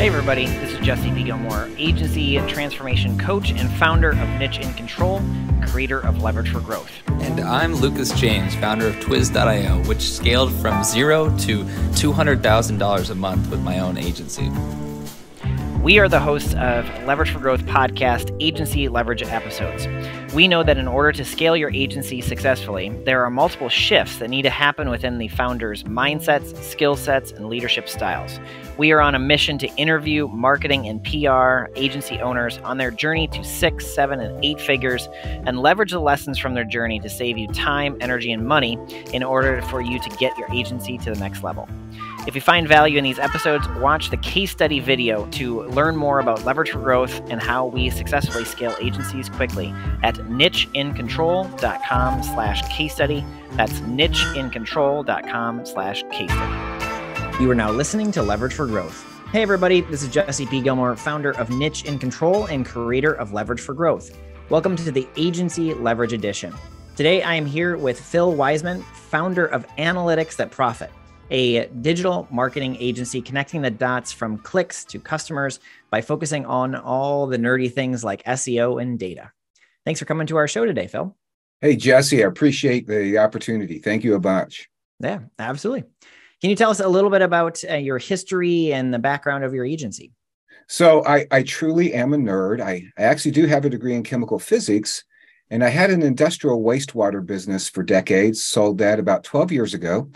Hey everybody, this is Jesse P. Gilmore, agency transformation coach and founder of Niche in Control, creator of Leverage for Growth. And I'm Lucas James, founder of Twiz.io, which scaled from zero to $200,000 a month with my own agency. We are the hosts of Leverage for Growth podcast agency leverage episodes. We know that in order to scale your agency successfully, there are multiple shifts that need to happen within the founder's mindsets, skill sets, and leadership styles. We are on a mission to interview marketing and PR agency owners on their journey to 6, 7, and 8 figures and leverage the lessons from their journey to save you time, energy, and money in order for you to get your agency to the next level. If you find value in these episodes, watch the case study video to learn more about Leverage for Growth and how we successfully scale agencies quickly at nicheincontrol.com/case study. That's nicheincontrol.com/case study. You are now listening to Leverage for Growth. Hey everybody, this is Jesse P. Gilmore, founder of Niche in Control and creator of Leverage for Growth. Welcome to the Agency Leverage Edition. Today I am here with Phil Wiseman, founder of Analytics That Profit, a digital marketing agency connecting the dots from clicks to customers by focusing on all the nerdy things like SEO and data. Thanks for coming to our show today, Phil. Hey, Jesse, I appreciate the opportunity. Thank you a bunch. Yeah, absolutely. Can you tell us a little bit about your history and the background of your agency? So I truly am a nerd. I actually do have a degree in chemical physics, and I had an industrial wastewater business for decades, sold that about 12 years ago.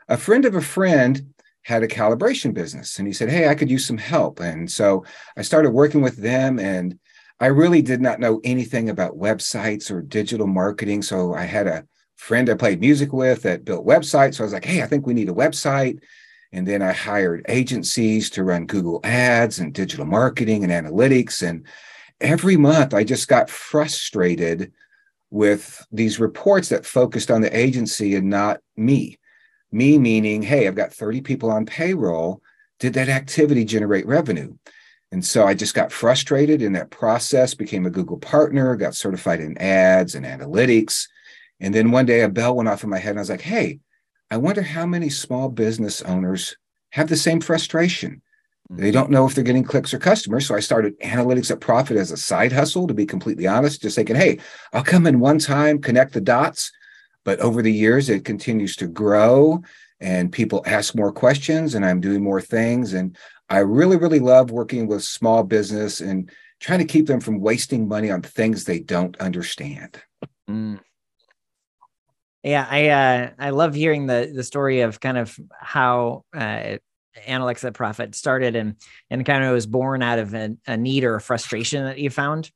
A friend of a friend had a calibration business, and he said, hey, I could use some help. And so I started working with them, and I really did not know anything about websites or digital marketing. So I had a friend I played music with that built websites. So I was like, hey, I think we need a website. And then I hired agencies to run Google ads and digital marketing and analytics. And every month I just got frustrated with these reports that focused on the agency and not me. Me meaning, hey, I've got 30 people on payroll. Did that activity generate revenue? And so I just got frustrated in that process, became a Google partner, got certified in ads and analytics. And then one day a bell went off in my head and I was like, hey, I wonder how many small business owners have the same frustration. They don't know if they're getting clicks or customers. So I started Analytics at Profit as a side hustle, to be completely honest, just thinking, hey, I'll come in one time, connect the dots. But over the years, it continues to grow and people ask more questions and I'm doing more things. And I really, really love working with small business and trying to keep them from wasting money on things they don't understand. Mm. Yeah, I love hearing the story of kind of how Analytics at Profit started and kind of was born out of a need or a frustration that you found.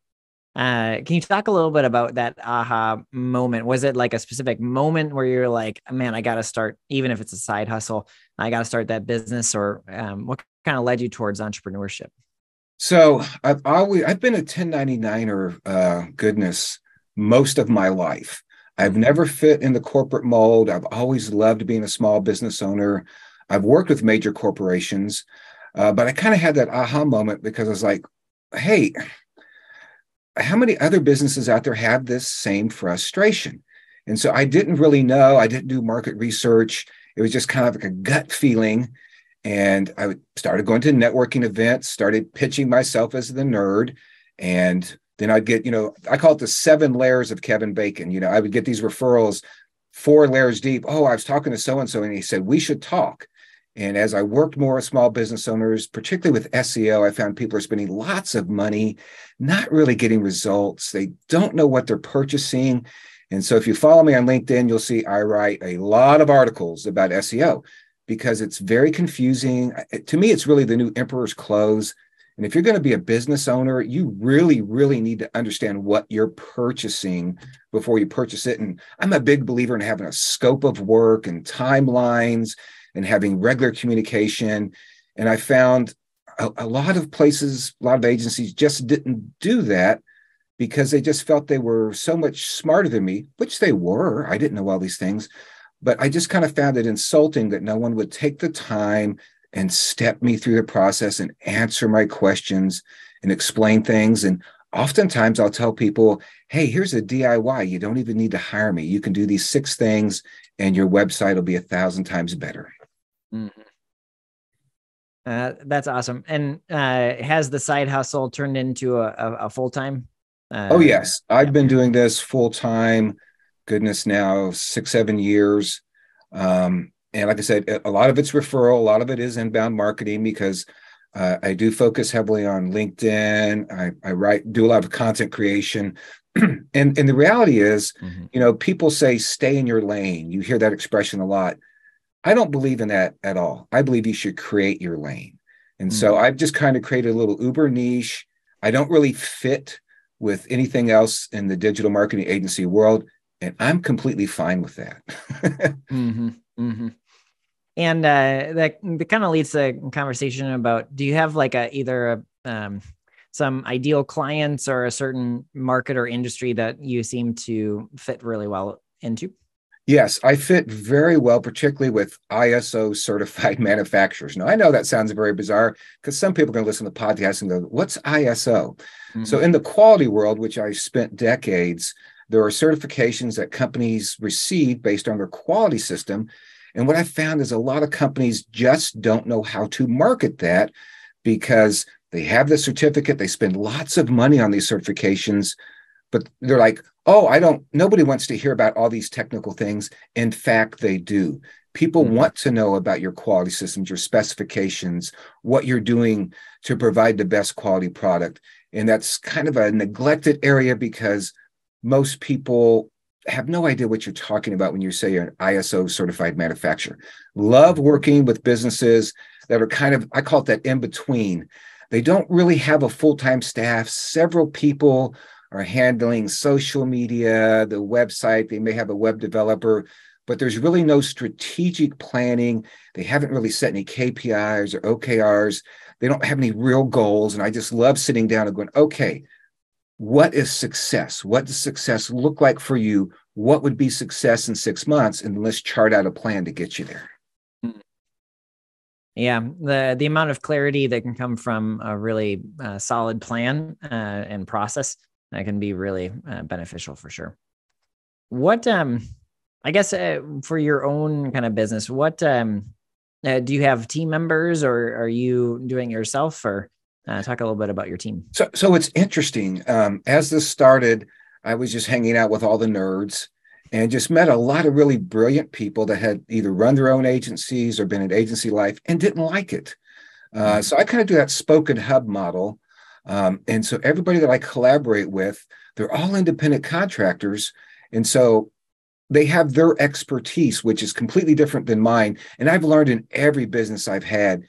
Can you talk a little bit about that aha moment? Was it like a specific moment where you're like, man, I got to start, even if it's a side hustle, I got to start that business, or what kind of led you towards entrepreneurship? So I've been a 1099er, goodness, most of my life. I've never fit in the corporate mold. I've always loved being a small business owner. I've worked with major corporations, but I kind of had that aha moment because I was like, hey, how many other businesses out there have this same frustration? And so I didn't really know. I didn't do market research. It was just kind of like a gut feeling. And I started going to networking events, started pitching myself as the nerd. And then I'd get, I call it the 7 layers of Kevin Bacon. I would get these referrals 4 layers deep. Oh, I was talking to so-and-so, and he said, we should talk. And as I worked more with small business owners, particularly with SEO, I found people are spending lots of money, not really getting results. They don't know what they're purchasing. And so if you follow me on LinkedIn, you'll see I write a lot of articles about SEO because it's very confusing. To me, it's really the new emperor's clothes. And if you're going to be a business owner, you really, really need to understand what you're purchasing before you purchase it. And I'm a big believer in having a scope of work and timelines and having regular communication. And I found a lot of places, a lot of agencies just didn't do that because they just felt they were so much smarter than me, which they were. I didn't know all these things, but I just kind of found it insulting that no one would take the time and step me through the process and answer my questions and explain things. And oftentimes I'll tell people, hey, here's a DIY. You don't even need to hire me. You can do these 6 things and your website will be 1,000 times better. Mm-hmm. That's awesome. And has the side hustle turned into a full-time? Oh, yes. Yeah. I've been doing this full time, goodness, now 6, 7 years. And like I said, a lot of it's referral, a lot of it is inbound marketing because I do focus heavily on LinkedIn. I do a lot of content creation. And the reality is, Mhm. people say stay in your lane. You hear that expression a lot. I don't believe in that at all. I believe you should create your lane. And so Mhm. I've just kind of created a little Uber niche. I don't really fit with anything else in the digital marketing agency world, and I'm completely fine with that. Mhm. Mhm. And that kind of leads to a conversation about, do you have like some ideal clients or a certain market or industry that you seem to fit really well into? Yes, I fit very well, particularly with ISO certified manufacturers. Now, I know that sounds very bizarre because some people are going to listen to the podcast and go, what's ISO? So, Mhm. in the quality world, which I spent decades, there are certifications that companies receive based on their quality system. And what I found is a lot of companies just don't know how to market that because they have the certificate, they spend lots of money on these certifications, but they're like, oh, nobody wants to hear about all these technical things. In fact, they do. People Mhm. want to know about your quality systems, your specifications, what you're doing to provide the best quality product. And that's kind of a neglected area because most people have no idea what you're talking about when you say you're an ISO certified manufacturer. Love working with businesses that are kind of, I call it that in between. They don't really have a full-time staff. Several people are handling social media, the website. They may have a web developer, but there's really no strategic planning. They haven't really set any KPIs or OKRs. They don't have any real goals. And I just love sitting down and going, okay, what is success? What does success look like for you? What would be success in 6 months? And let's chart out a plan to get you there. Yeah, the amount of clarity that can come from a really solid plan and process can be really beneficial for sure. What I guess for your own kind of business, what do you have team members, or are you doing it yourself? Or talk a little bit about your team. So it's interesting. As this started, I was just hanging out with all the nerds and just met a lot of really brilliant people that had either run their own agencies or been in agency life and didn't like it. Mhm. So I kind of do that spoken hub model. And so everybody that I collaborate with, they're all independent contractors. And so they have their expertise, which is completely different than mine. And I've learned in every business I've had,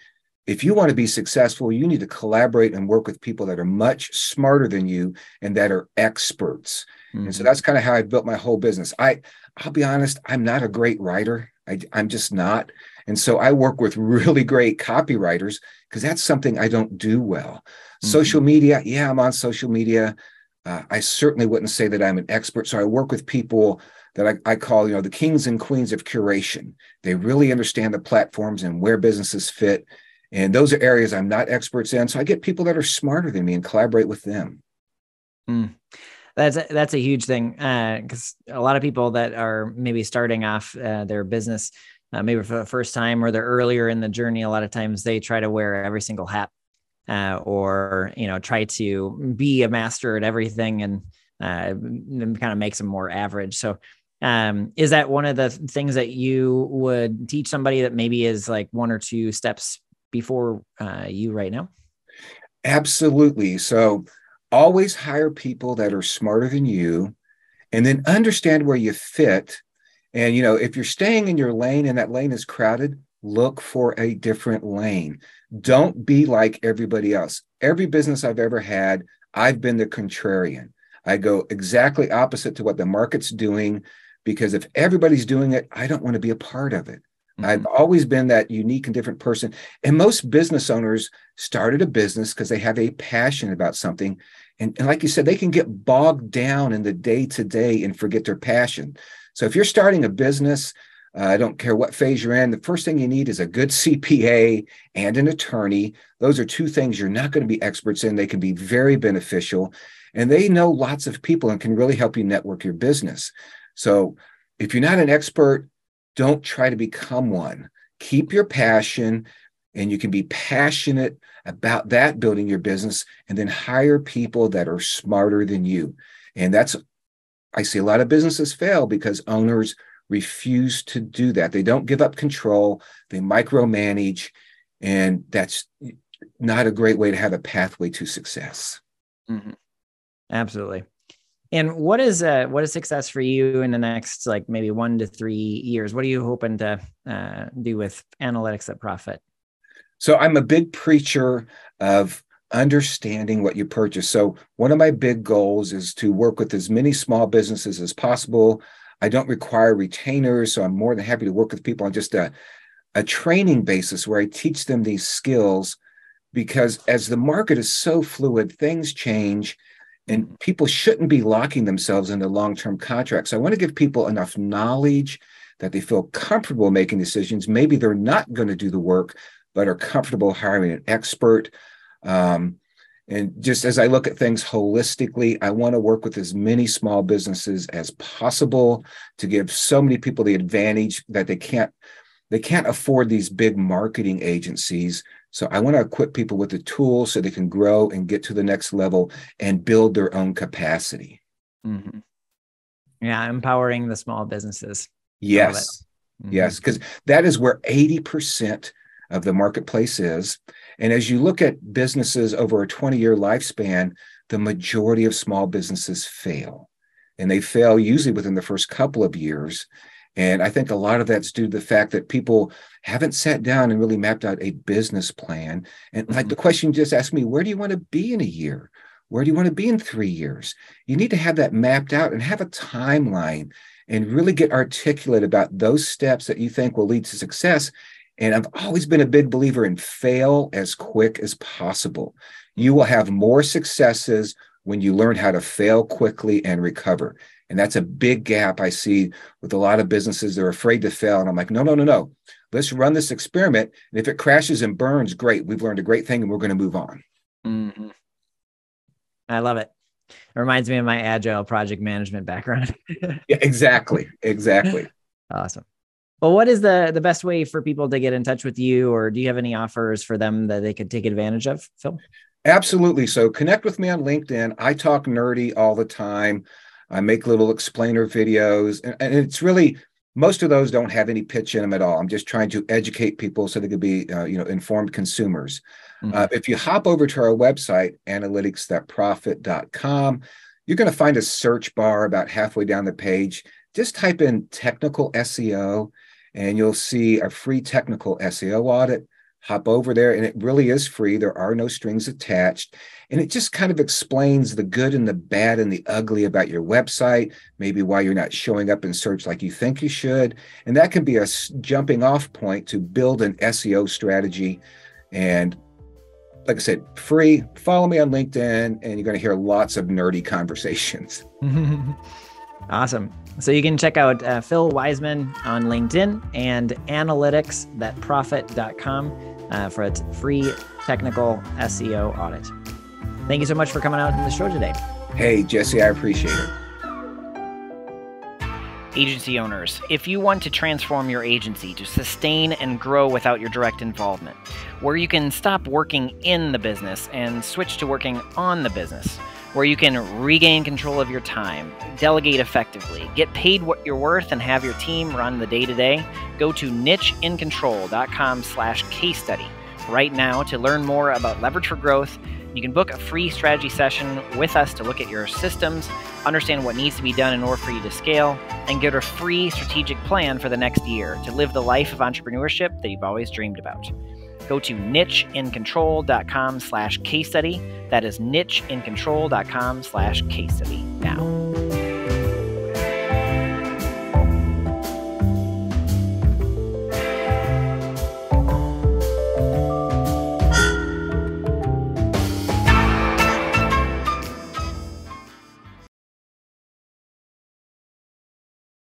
if you want to be successful, you need to collaborate and work with people that are much smarter than you and that are experts. And so Mhm. that's kind of how I built my whole business. I'll be honest, I'm not a great writer. I'm just not. And so I work with really great copywriters because that's something I don't do well. Social Mhm. media, yeah, I'm on social media. I certainly wouldn't say that I'm an expert. So I work with people that I call, the kings and queens of curation. They really understand the platforms and where businesses fit. And those are areas I'm not experts in. So I get people that are smarter than me and collaborate with them. Mm. That's a huge thing because a lot of people that are maybe starting off their business maybe for the first time, or they're earlier in the journey, a lot of times they try to wear every single hat or try to be a master at everything, and kind of makes them more average. So is that one of the things that you would teach somebody that maybe is like one or two steps before you right now? Absolutely. So always hire people that are smarter than you and then understand where you fit. And, if you're staying in your lane and that lane is crowded, look for a different lane. Don't be like everybody else. Every business I've ever had, I've been the contrarian. I go exactly opposite to what the market's doing because if everybody's doing it, I don't want to be a part of it. I've Mhm. always been that unique and different person. And most business owners started a business because they have a passion about something. And like you said, they can get bogged down in the day to day and forget their passion. So if you're starting a business, I don't care what phase you're in, the first thing you need is a good CPA and an attorney. Those are two things you're not going to be experts in. They can be very beneficial and they know lots of people and can really help you network your business. So if you're not an expert, don't try to become one. Keep your passion and you can be passionate about that, building your business, and then hire people that are smarter than you. And I see a lot of businesses fail because owners refuse to do that. They don't give up control, they micromanage, and that's not a great way to have a pathway to success. Mm-hmm. Absolutely. And what is success for you in the next, like, maybe 1 to 3 years? What are you hoping to do with analytics at Profit? So I'm a big preacher of understanding what you purchase. So one of my big goals is to work with as many small businesses as possible. I don't require retainers, so I'm more than happy to work with people on just a training basis where I teach them these skills, because as the market is so fluid, things change, and people shouldn't be locking themselves into long-term contracts. So I want to give people enough knowledge that they feel comfortable making decisions. Maybe they're not going to do the work, but are comfortable hiring an expert. And just as I look at things holistically, I want to work with as many small businesses as possible to give so many people the advantage that they can't afford these big marketing agencies. So I want to equip people with the tools so they can grow and get to the next level and build their own capacity. Mm-hmm. Yeah, empowering the small businesses. Yes. Mm-hmm. Yes, because that is where 80% of the marketplace is. And as you look at businesses over a 20-year lifespan, the majority of small businesses fail. And they fail usually within the first couple of years. And I think a lot of that's due to the fact that people haven't sat down and really mapped out a business plan. And like the question you just asked me, where do you want to be in a year? Where do you want to be in 3 years? You need to have that mapped out and have a timeline and really get articulate about those steps that you think will lead to success. And I've always been a big believer in fail as quick as possible. You will have more successes when you learn how to fail quickly and recover. And that's a big gap I see with a lot of businesses. They're afraid to fail. And I'm like, no. Let's run this experiment. And if it crashes and burns, great. We've learned a great thing and we're going to move on. Mm-hmm. I love it. It reminds me of my agile project management background. Yeah, exactly. Awesome. Well, what is the best way for people to get in touch with you, or do you have any offers for them that they could take advantage of, Phil? Absolutely. So connect with me on LinkedIn. I talk nerdy all the time. I make little explainer videos, and it's really, most of those don't have any pitch in them at all. I'm just trying to educate people so they could be, informed consumers. Mm-hmm. If you hop over to our website, analyticsthatprofit.com, you're going to find a search bar about halfway down the page. Just type in technical SEO, and you'll see a free technical SEO audit. Hop over there, and it really is free. There are no strings attached. And it just kind of explains the good and the bad and the ugly about your website, maybe why you're not showing up in search like you think you should. And that can be a jumping off point to build an SEO strategy. And like I said, free. Follow me on LinkedIn, and you're going to hear lots of nerdy conversations. Awesome. So you can check out Phil Wiseman on LinkedIn and analyticsthatprofit.com for a free technical SEO audit. Thank you so much for coming out on the show today. Hey, Jesse, I appreciate it. Agency owners, if you want to transform your agency to sustain and grow without your direct involvement, where you can stop working in the business and switch to working on the business, where you can regain control of your time, delegate effectively, get paid what you're worth, and have your team run the day-to-day, go to nicheincontrol.com/case study right now to learn more about Leverage for Growth. You can book a free strategy session with us to look at your systems, understand what needs to be done in order for you to scale, and get a free strategic plan for the next year to live the life of entrepreneurship that you've always dreamed about. Go to nicheincontrol.com/case study. That is nicheincontrol.com/case study now.